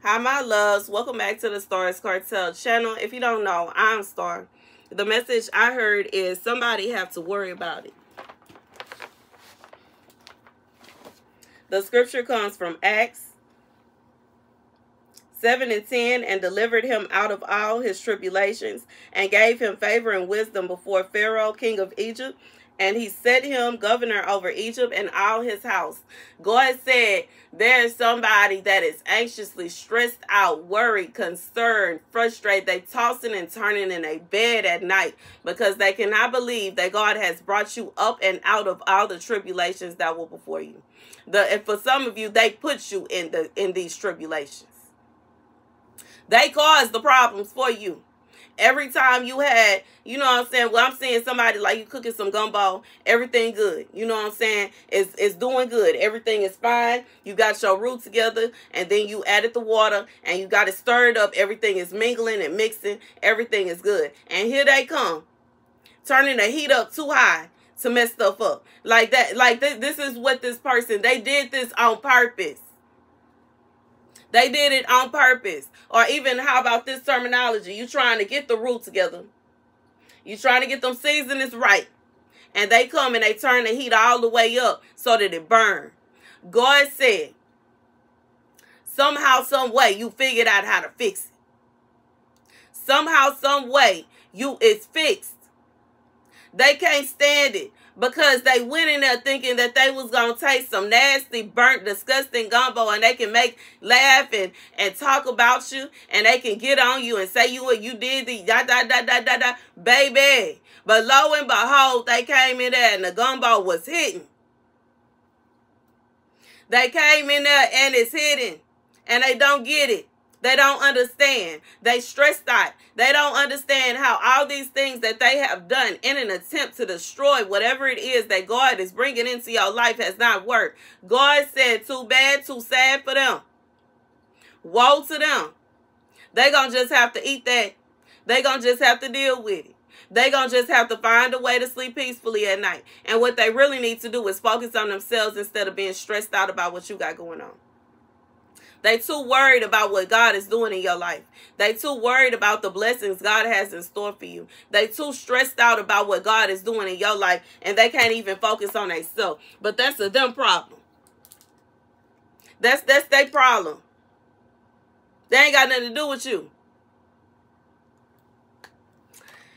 Hi, my loves. Welcome back to the Starscartel channel. If you don't know, I'm Star. The message I heard is somebody have to worry about it. The scripture comes from Acts 7:10, and delivered him out of all his tribulations, and gave him favor and wisdom before Pharaoh, king of Egypt, and he set him governor over Egypt and all his house. God said there's somebody that is anxiously stressed out, worried, concerned, frustrated. They tossing and turning in a bed at night because they cannot believe that God has brought you up and out of all the tribulations that were before you. And for some of you, they put you in these tribulations. They caused the problems for you. Every time you had, you know what I'm saying? Well, I'm seeing somebody like you cooking some gumbo, everything good. You know what I'm saying? It's doing good. Everything is fine. You got your root together, and then you added the water, and you got it stirred up. Everything is mingling and mixing. Everything is good. And here they come, turning the heat up too high to mess stuff up. Like that. Like this is what this person, they did this on purpose. They did it on purpose. Or even, how about this terminology? You trying to get the root together. You trying to get them seasonings right. And they come and they turn the heat all the way up so that it burn. God said, somehow, some way, you figured out how to fix it. Somehow, some way, it's fixed. They can't stand it. Because they went in there thinking that they was going to taste some nasty, burnt, disgusting gumbo, and they can laugh and talk about you, and they can get on you and say you did the da. Baby. But lo and behold, they came in there and the gumbo was hidden. They came in there and it's hidden, and they don't get it. They don't understand. They stressed out. They don't understand how all these things that they have done in an attempt to destroy whatever it is that God is bringing into your life has not worked. God said, too bad, too sad for them. Woe to them. They're going to just have to eat that. They're going to just have to deal with it. They're going to just have to find a way to sleep peacefully at night. And what they really need to do is focus on themselves instead of being stressed out about what you got going on. They too worried about what God is doing in your life. They too worried about the blessings God has in store for you. They too stressed out about what God is doing in your life, and they can't even focus on themselves. But that's a them problem. That's their problem. They ain't got nothing to do with you.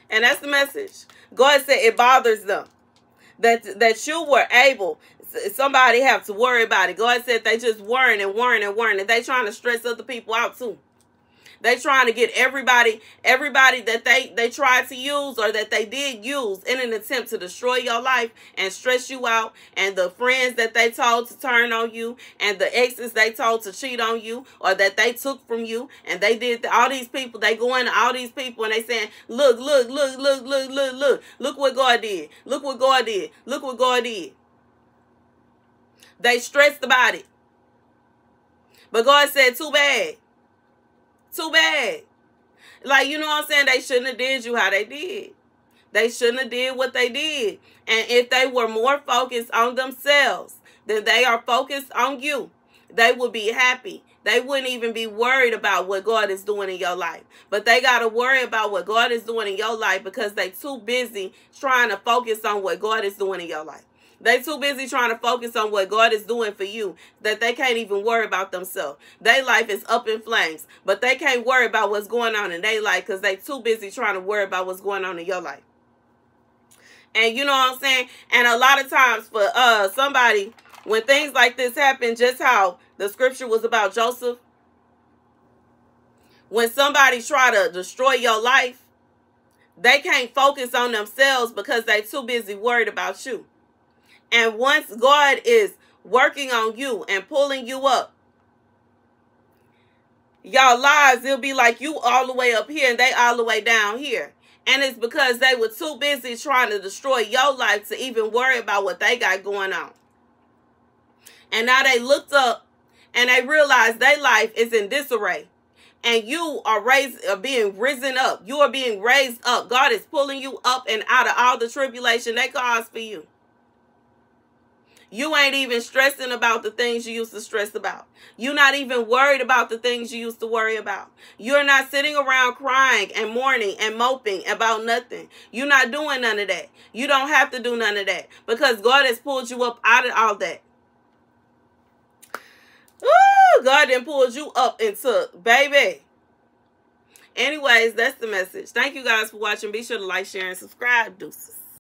And that's the message. God said it bothers them that you were able. Somebody have to worry about it. God said they just worrying and worrying and worrying. And they trying to stress other people out too. They trying to get everybody that they tried to use or that they did use in an attempt to destroy your life and stress you out. And the friends that they told to turn on you, and the exes they told to cheat on you or that they took from you. And they did all these people. They go into all these people and they saying, look what God did. Look what God did. Look what God did. They stressed about it. But God said, too bad. Too bad. Like, you know what I'm saying? They shouldn't have did you how they did. They shouldn't have did what they did. And if they were more focused on themselves than they are focused on you, they would be happy. They wouldn't even be worried about what God is doing in your life. But they got to worry about what God is doing in your life because they too busy trying to focus on what God is doing in your life. They too busy trying to focus on what God is doing for you that they can't even worry about themselves. Their life is up in flames, but they can't worry about what's going on in their life because they too busy trying to worry about what's going on in your life. And you know what I'm saying? And a lot of times for somebody, when things like this happen, just how the scripture was about Joseph, when somebody try to destroy your life, they can't focus on themselves because they too busy worried about you. And once God is working on you and pulling you up, y'all lives, it'll be like you all the way up here and they all the way down here. And it's because they were too busy trying to destroy your life to even worry about what they got going on. And now they looked up and they realized their life is in disarray. And you are being risen up. You are being raised up. God is pulling you up and out of all the tribulation they caused for you. You ain't even stressing about the things you used to stress about. You're not even worried about the things you used to worry about. You're not sitting around crying and mourning and moping about nothing. You're not doing none of that. You don't have to do none of that because God has pulled you up out of all that. Ooh, God then pulled you up into, baby. Anyways, that's the message. Thank you guys for watching. Be sure to like, share, and subscribe. Deuces.